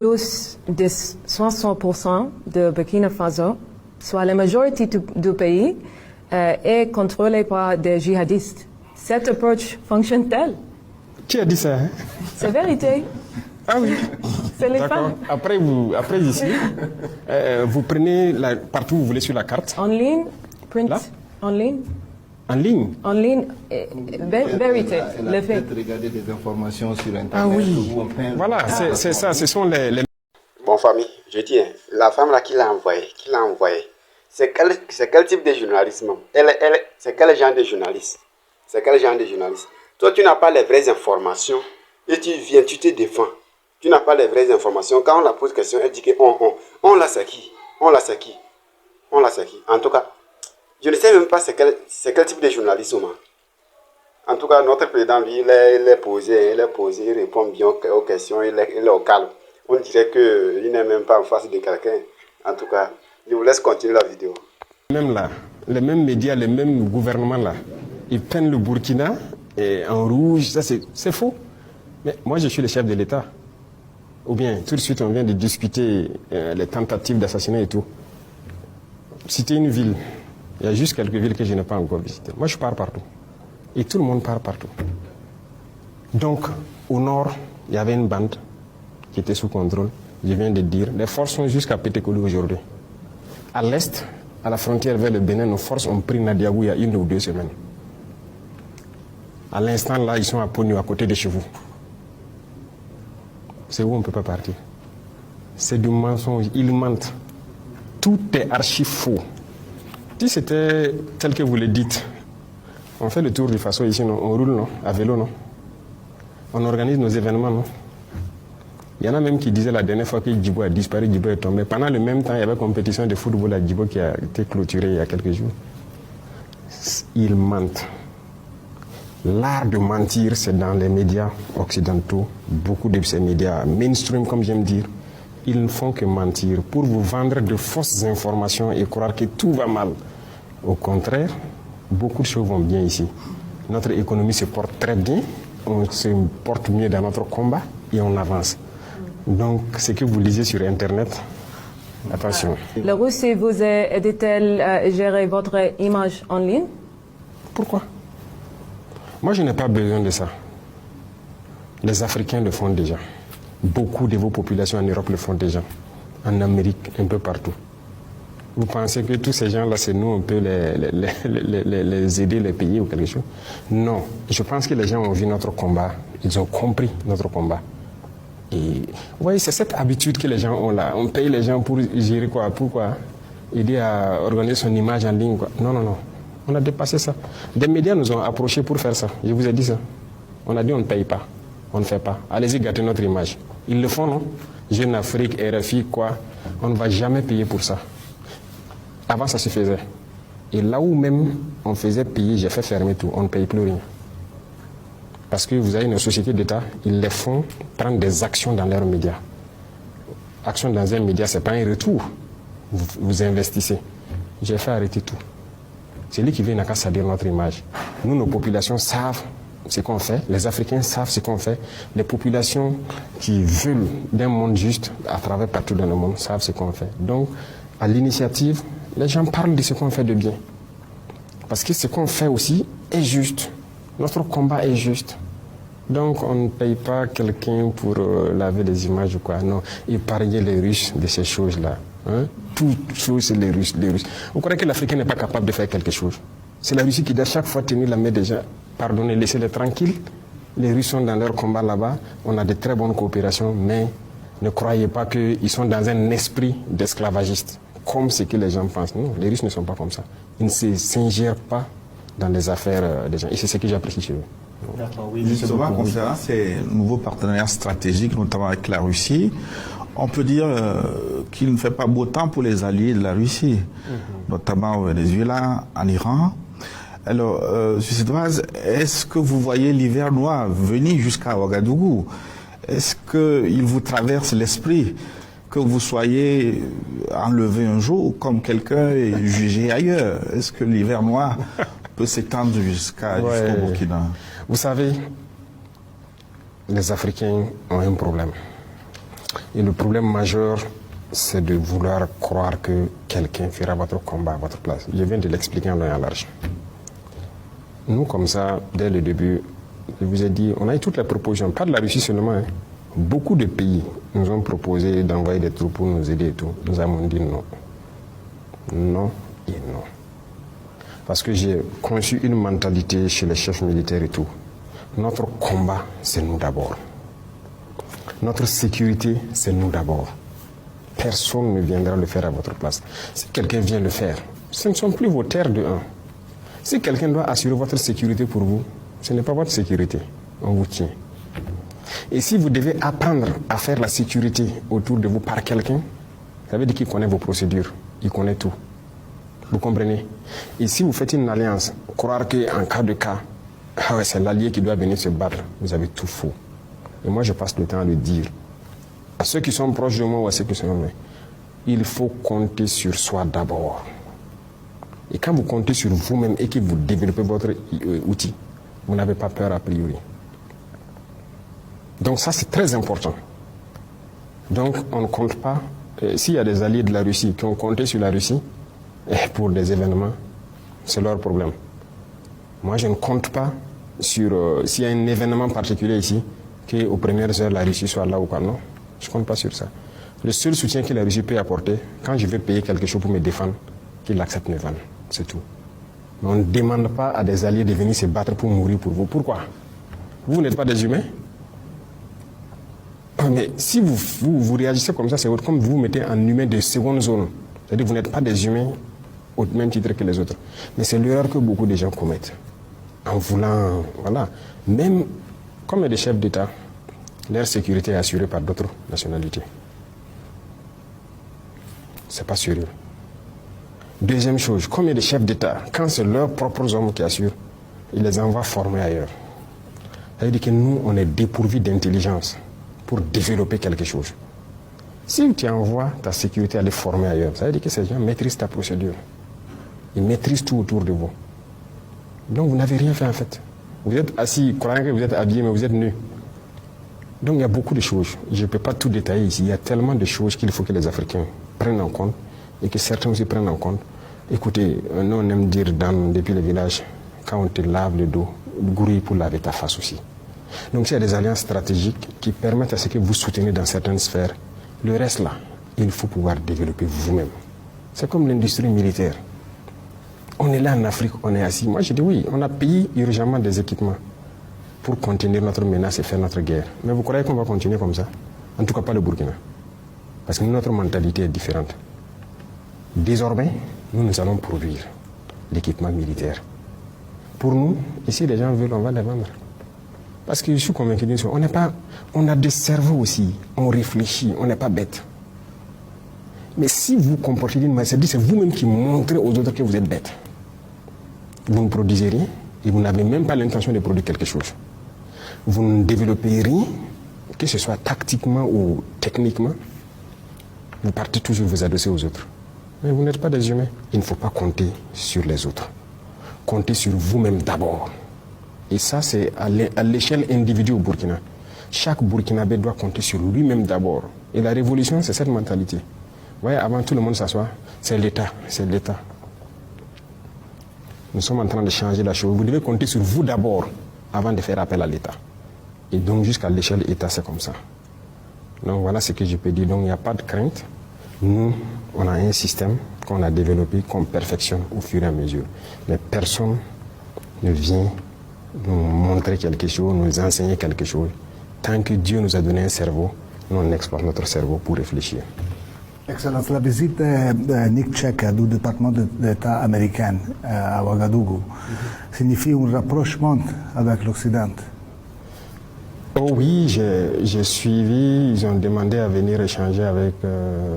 Plus de 60% de Burkina Faso, soit la majorité du pays, est contrôlée par des djihadistes. Cette approche fonctionne-t-elle? Qui a dit ça, hein? C'est vérité. Ah oui. C'est les femmes. Après ici, vous prenez partout où vous voulez sur la carte. En ligne, print, Là? en ligne. En ligne. En ligne, vérité, Elle le a fait. peut-être regardé des informations sur Internet. Ah oui. Ou un pain. Voilà, c'est ça, ce sont les... Bon, famille, je dis, la femme là qui l'a envoyé, c'est quel type de journalisme? C'est quel genre de journaliste? C'est quel genre de journaliste? Toi, tu n'as pas les vraies informations et tu viens, tu te défends. Tu n'as pas les vraies informations. Quand on la pose question, elle dit que on l'a c'est qui? On l'a c'est qui? On l'a c'est qui? En tout cas, je ne sais même pas c'est quel type de journalisme. En tout cas, notre président, lui, il est posé, il répond bien aux questions, il est au calme. On dirait qu'il n'est même pas en face de quelqu'un. En tout cas, je vous laisse continuer la vidéo. Même là, les mêmes médias, les mêmes gouvernements là, ils prennent le Burkina et en rouge, ça c'est faux. Mais moi je suis le chef de l'État. Ou bien tout de suite on vient de discuter les tentatives d'assassinat et tout. Citer une ville, il y a juste quelques villes que je n'ai pas encore visitées. Moi je pars partout. Et tout le monde part partout. Donc au nord, il y avait une bande qui était sous contrôle. Je viens de dire, les forces sont jusqu'à Pétékoulou aujourd'hui. À l'est, à la frontière vers le Bénin, nos forces ont pris Nadiagou il y a 1 ou 2 semaines. À l'instant là, ils sont à Pognou, à côté de chez vous. C'est où on ne peut pas partir. C'est du mensonge, ils mentent. Tout est archi faux. Si c'était tel que vous le dites, on fait le tour du Faso ici, non? On roule, non? À vélo, non? On organise nos événements, non? Il y en a même qui disaient la dernière fois que Djibo a disparu, Djibo est tombé. Pendant le même temps, il y avait une compétition de football à Djibo qui a été clôturée il y a quelques jours. Ils mentent. L'art de mentir, c'est dans les médias occidentaux. Beaucoup de ces médias mainstream, comme j'aime dire, ils ne font que mentir pour vous vendre de fausses informations et croire que tout va mal. Au contraire, beaucoup de choses vont bien ici. Notre économie se porte très bien, on se porte mieux dans notre combat et on avance. Donc, ce que vous lisez sur Internet, attention. La Russie vous aide-t-elle à gérer votre image en ligne? Pourquoi? Moi, je n'ai pas besoin de ça. Les Africains le font déjà. Beaucoup de vos populations en Europe le font déjà. En Amérique, un peu partout. Vous pensez que tous ces gens-là, c'est nous, on peut les aider, les payer ou quelque chose? Non. Je pense que les gens ont vu notre combat. Ils ont compris notre combat. Et vous voyez, c'est cette habitude que les gens ont là. On paye les gens pour gérer quoi? Pourquoi? Aider à organiser son image en ligne, quoi. Non, non, non. On a dépassé ça. Des médias nous ont approchés pour faire ça. Je vous ai dit ça. On a dit on ne paye pas. On ne fait pas. Allez-y gâter notre image. Ils le font, non? Jeune Afrique, RFI, quoi. On ne va jamais payer pour ça. Avant, ça se faisait. Et là où même on faisait payer, j'ai fait fermer tout. On ne paye plus rien. Parce que vous avez une société d'État, ils les font prendre des actions dans leurs médias. Action dans un média, ce n'est pas un retour. Vous investissez. J'ai fait arrêter tout. C'est lui qui vient à salir notre image. Nous, nos populations savent ce qu'on fait. Les Africains savent ce qu'on fait. Les populations qui veulent d'un monde juste à travers partout dans le monde savent ce qu'on fait. Donc, à l'initiative, les gens parlent de ce qu'on fait de bien. Parce que ce qu'on fait aussi est juste. Notre combat est juste. Donc, on ne paye pas quelqu'un pour laver des images ou quoi. Non, épargnez les Russes de ces choses-là. Hein? Toutes choses, c'est les Russes, les Russes. Vous croyez que l'Africain n'est pas capable de faire quelque chose? C'est la Russie qui doit chaque fois tenir la main des gens. Pardonnez, laissez-les tranquilles. Les Russes sont dans leur combat là-bas. On a de très bonnes coopérations, mais ne croyez pas qu'ils sont dans un esprit d'esclavagiste, comme ce que les gens pensent. Non, les Russes ne sont pas comme ça. Ils ne s'ingèrent pas dans les affaires des gens. Et c'est ce que j'apprécie chez eux. Oui, justement, concernant ces nouveaux partenariats stratégiques, notamment avec la Russie, on peut dire qu'il ne fait pas beau temps pour les alliés de la Russie, notamment au Venezuela, en Iran. Alors, sur cette base, est-ce que vous voyez l'hiver noir venir jusqu'à Ouagadougou? Est-ce qu'il vous traverse l'esprit que vous soyez enlevé un jour comme quelqu'un et jugé ailleurs? Est-ce que l'hiver noir peut s'étendre jusqu'au Burkina? Vous savez, les Africains ont un problème. Et le problème majeur, c'est de vouloir croire que quelqu'un fera votre combat à votre place. Je viens de l'expliquer en long et en large. Nous, comme ça, dès le début, je vous ai dit, on a eu toutes les propositions, pas de la Russie seulement. Hein. Beaucoup de pays nous ont proposé d'envoyer des troupes pour nous aider et tout. Nous avons dit non. Non et non. Parce que j'ai conçu une mentalité chez les chefs militaires et tout. Notre combat, c'est nous d'abord. Notre sécurité, c'est nous d'abord. Personne ne viendra le faire à votre place. Si quelqu'un vient le faire, ce ne sont plus vos terres de un. Si quelqu'un doit assurer votre sécurité pour vous, ce n'est pas votre sécurité. On vous tient. Et si vous devez apprendre à faire la sécurité autour de vous par quelqu'un, ça veut dire qu'il connaît vos procédures, il connaît tout. Vous comprenez? Et si vous faites une alliance, croire qu'en cas de cas, c'est l'allié qui doit venir se battre, vous avez tout faux. Et moi, je passe le temps à le dire. À ceux qui sont proches de moi ou à ceux qui sont loin, il faut compter sur soi d'abord. Et quand vous comptez sur vous-même et que vous développez votre outil, vous n'avez pas peur a priori. Donc ça, c'est très important. Donc on ne compte pas. S'il y a des alliés de la Russie qui ont compté sur la Russie pour des événements, c'est leur problème. Moi, je ne compte pas sur s'il y a un événement particulier ici, qu'aux premières heures, la Russie soit là ou pas. Non, je ne compte pas sur ça. Le seul soutien que la Russie peut apporter, quand je vais payer quelque chose pour me défendre, qu'il accepte mes vannes. C'est tout. Mais on ne demande pas à des alliés de venir se battre pour mourir pour vous. Pourquoi? Vous n'êtes pas des humains? Mais si vous réagissez comme ça, c'est comme vous vous mettez en humain de seconde zone. C'est-à-dire que vous n'êtes pas des humains au même titre que les autres. Mais c'est l'erreur que beaucoup de gens commettent. En voulant, voilà. Même comme des chefs d'État, leur sécurité est assurée par d'autres nationalités. C'est pas sérieux. Deuxième chose, combien de chefs d'État, quand c'est leurs propres hommes qui assurent, ils les envoient former ailleurs. Ça veut dire que nous, on est dépourvus d'intelligence pour développer quelque chose. Si tu envoies ta sécurité à les former ailleurs, ça veut dire que ces gens maîtrisent ta procédure. Ils maîtrisent tout autour de vous. Donc vous n'avez rien fait en fait. Vous êtes assis, croyant que vous êtes habillé, mais vous êtes nus. Donc il y a beaucoup de choses. Je ne peux pas tout détailler ici. Il y a tellement de choses qu'il faut que les Africains prennent en compte et que certains aussi prennent en compte. Écoutez, nous on aime dire depuis le village, quand on te lave le dos, grouille pour laver ta face aussi. Donc il y a des alliances stratégiques qui permettent à ce que vous soutenez dans certaines sphères. Le reste là, il faut pouvoir développer vous-même. C'est comme l'industrie militaire. On est là en Afrique, on est assis. Moi je dis oui, on a payé urgemment des équipements pour contenir notre menace et faire notre guerre. Mais vous croyez qu'on va continuer comme ça? En tout cas pas le Burkina. Parce que notre mentalité est différente. Désormais, nous allons produire l'équipement militaire. Pour nous, ici les gens veulent, on va les vendre. Parce que je suis convaincu d'une chose, on a des cerveaux aussi, on réfléchit, on n'est pas bête. Mais si vous comportez d'une manière, c'est vous-même qui montrez aux autres que vous êtes bête. Vous ne produisez rien et vous n'avez même pas l'intention de produire quelque chose. Vous ne développez rien, que ce soit tactiquement ou techniquement, vous partez toujours vous adresser aux autres. Mais vous n'êtes pas des humains. Il ne faut pas compter sur les autres. Comptez sur vous-même d'abord. Et ça, c'est à l'échelle individuelle au Burkina. Chaque Burkinabé doit compter sur lui-même d'abord. Et la révolution, c'est cette mentalité. Vous voyez, avant tout le monde s'assoit, c'est l'État, c'est l'État. Nous sommes en train de changer la chose. Vous devez compter sur vous d'abord avant de faire appel à l'État. Et donc, jusqu'à l'échelle État, c'est comme ça. Donc, voilà ce que je peux dire. Donc, il n'y a pas de crainte. Nous, on a un système qu'on a développé, qu'on perfectionne au fur et à mesure. Mais personne ne vient nous montrer quelque chose, nous enseigner quelque chose. Tant que Dieu nous a donné un cerveau, nous on exploite notre cerveau pour réfléchir. Excellence, la visite de Nick Checker du département d'État américain à Ouagadougou signifie un rapprochement avec l'Occident. Oh oui, j'ai suivi, ils ont demandé à venir échanger avec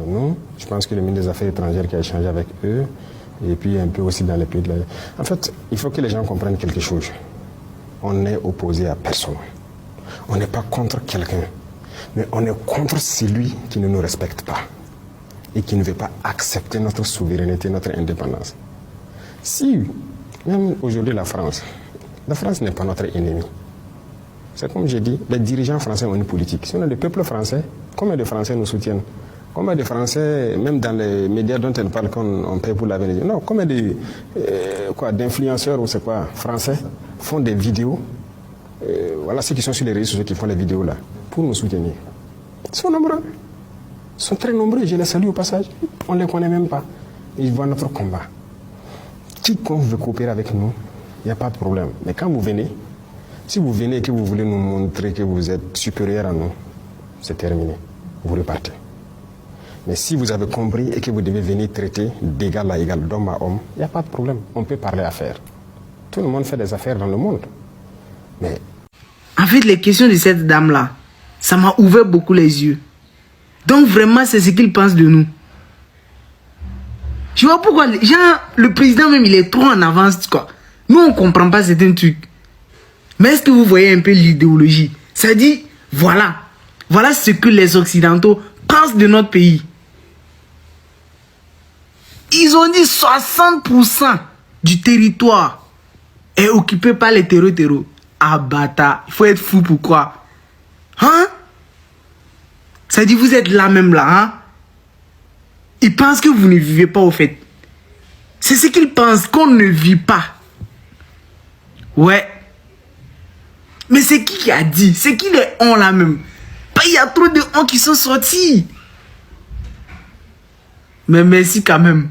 nous. Je pense que le ministre des Affaires étrangères qui a échangé avec eux, et puis un peu aussi dans les pays de la... En fait, il faut que les gens comprennent quelque chose. On n'est opposé à personne. On n'est pas contre quelqu'un, mais on est contre celui qui ne nous respecte pas et qui ne veut pas accepter notre souveraineté, notre indépendance. Si, même aujourd'hui la France n'est pas notre ennemi. C'est comme j'ai dit, les dirigeants français ont une politique. Sinon, le peuple français, combien de Français nous soutiennent? Combien de Français, même dans les médias dont elle parle, qu'on paie pour la Vénézuela? Non, combien d'influenceurs ou c'est quoi, français, font des vidéos? Voilà ceux qui sont sur les réseaux sociaux qui font les vidéos là, pour nous soutenir. Ils sont nombreux. Ils sont très nombreux, je les salue au passage. On ne les connaît même pas. Ils voient notre combat. Quiconque veut coopérer avec nous, il n'y a pas de problème. Mais quand vous venez, si vous venez et que vous voulez nous montrer que vous êtes supérieur à nous, c'est terminé. Vous repartez. Mais si vous avez compris et que vous devez venir traiter d'égal à égal, d'homme à homme, il n'y a pas de problème. On peut parler affaires. Tout le monde fait des affaires dans le monde. Mais... En fait, les questions de cette dame-là, ça m'a ouvert beaucoup les yeux. Donc vraiment, c'est ce qu'il pense de nous. Je vois pourquoi, genre, le président même, il est trop en avance, quoi. Nous, on ne comprend pas certains trucs. Mais est-ce que vous voyez un peu l'idéologie? Ça dit, voilà ce que les Occidentaux pensent de notre pays. Ils ont dit 60% du territoire est occupé par les terreaux. Ah bâtard, il faut être fou pourquoi? Hein? Ça dit, vous êtes là même là, hein? Ils pensent que vous ne vivez pas au fait. C'est ce qu'ils pensent, qu'on ne vit pas. Ouais. Mais c'est qui a dit? C'est qui les on là même? Il y a trop de on qui sont sortis. Mais merci quand même.